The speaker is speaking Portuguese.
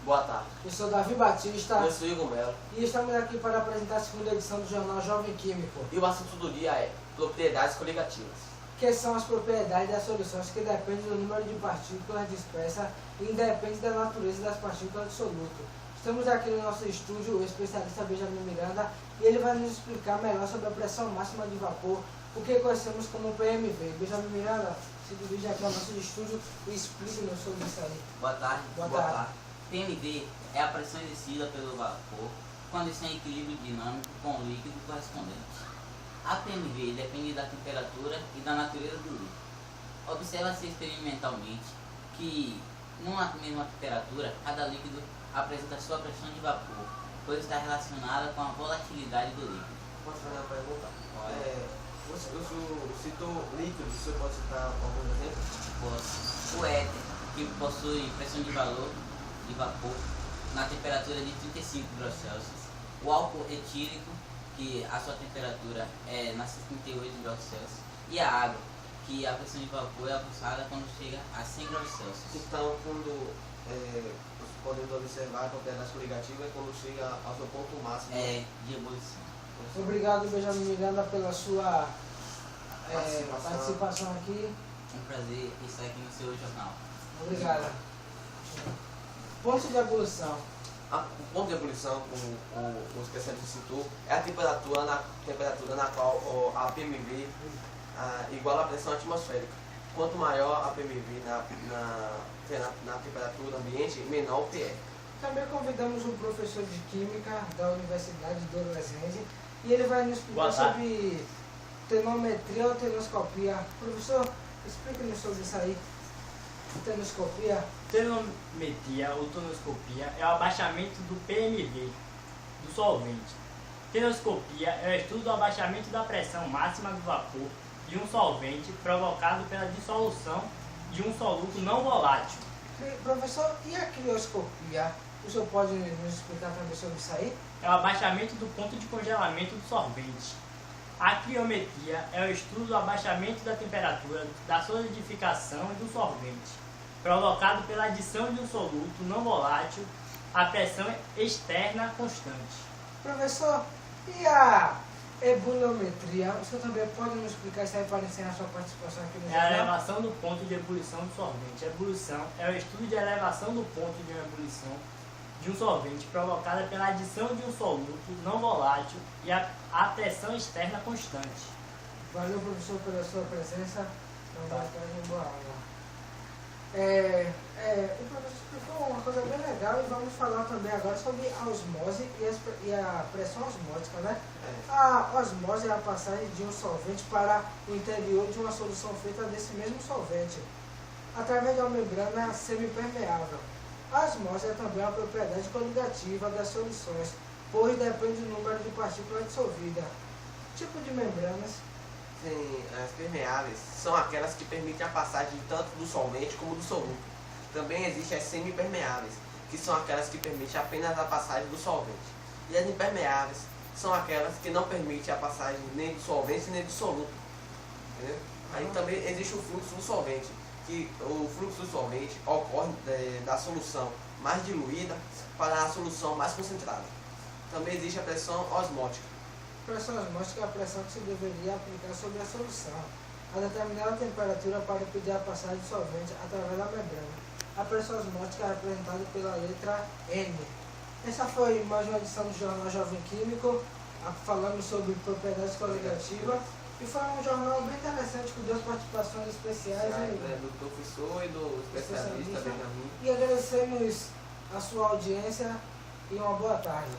Boa tarde. Eu sou Davi Batista. Eu sou Igor Melo. E estamos aqui para apresentar a segunda edição do jornal Jovem Químico. E o assunto do dia é propriedades coligativas. Que são as propriedades das soluções que dependem do número de partículas dispersas e independem da natureza das partículas do soluto. Estamos aqui no nosso estúdio o especialista Benjamin Miranda e ele vai nos explicar melhor sobre a pressão máxima de vapor, o que conhecemos como PMV. Benjamin Miranda, se dirige aqui ao nosso estúdio e explique-nos sobre isso aí. Boa tarde. Boa tarde. PMV é a pressão exercida pelo vapor quando está em equilíbrio dinâmico com o líquido correspondente. A PMV depende da temperatura e da natureza do líquido. Observa-se experimentalmente que, numa mesma temperatura, cada líquido apresenta sua pressão de vapor, pois está relacionada com a volatilidade do líquido. Posso fazer uma pergunta? Você citou líquidos, você pode citar alguns exemplos? O éter, que possui pressão de vapor na temperatura de 35 graus Celsius. O álcool etílico, que a sua temperatura é na 68 graus Celsius. E a água, que a pressão de vapor é alcançada quando chega a 100 graus Celsius. Então, quando podemos observar a propriedade coligativa é quando chega ao seu ponto máximo De ebulição. Obrigado, Benjamin Miranda, pela sua participação aqui. É um prazer estar aqui no seu jornal. Obrigado. Ponto de ebulição. O ponto de ebulição, o especialista citou, é a temperatura na qual a PMV iguala a pressão atmosférica. Quanto maior a PMV na temperatura ambiente, menor o PR. Também convidamos um professor de Química da Universidade de Douro Resende e ele vai nos explicar sobre tenometria ou tenoscopia. Professor, explique-nos sobre isso aí. Tenoscopia. Tenometria ou tonoscopia é o abaixamento do PMV, do solvente. Tenoscopia é o estudo do abaixamento da pressão máxima do vapor de um solvente provocado pela dissolução de um soluto não volátil. Professor, e a crioscopia? O senhor pode nos explicar também sobre isso aí? É o abaixamento do ponto de congelamento do solvente. A criometria é o estudo do abaixamento da temperatura da solidificação do solvente, provocado pela adição de um soluto não volátil à pressão externa constante. Professor, e a ebuliometria? O senhor também pode nos explicar isso aí para encerrar sua participação aqui no É a jornal? elevação do ponto de ebulição do solvente. A ebulição é o estudo de elevação do ponto de ebulição de um solvente provocada pela adição de um soluto não volátil e a pressão externa constante. Valeu, professor, pela sua presença. Então, boa tarde e boa aula. O professor explicou uma coisa bem legal e vamos falar também agora sobre a osmose e a pressão osmótica, né? A osmose é a passagem de um solvente para o interior de uma solução feita desse mesmo solvente, através de uma membrana semipermeável. A osmose é também uma propriedade coligativa das soluções, pois depende do número de partículas dissolvidas. Tipo de membranas. Sim, as permeáveis são aquelas que permitem a passagem tanto do solvente como do soluto. Também existem as semipermeáveis, que são aquelas que permitem apenas a passagem do solvente. E as impermeáveis são aquelas que não permitem a passagem nem do solvente nem do soluto. Entendeu? Aí também existe o fluxo do solvente, que o fluxo do solvente ocorre da solução mais diluída para a solução mais concentrada. Também existe a pressão osmótica. A pressão osmótica é a pressão que se deveria aplicar sobre a solução, a determinada temperatura para impedir a passagem do solvente através da membrana. A pressão osmótica é representada pela letra N. Essa foi mais uma edição do jornal Jovem Químico, falando sobre propriedades coligativas. E foi um jornal bem interessante, com duas participações especiais. Do professor e do especialista Benjamin. E agradecemos a sua audiência e uma boa tarde.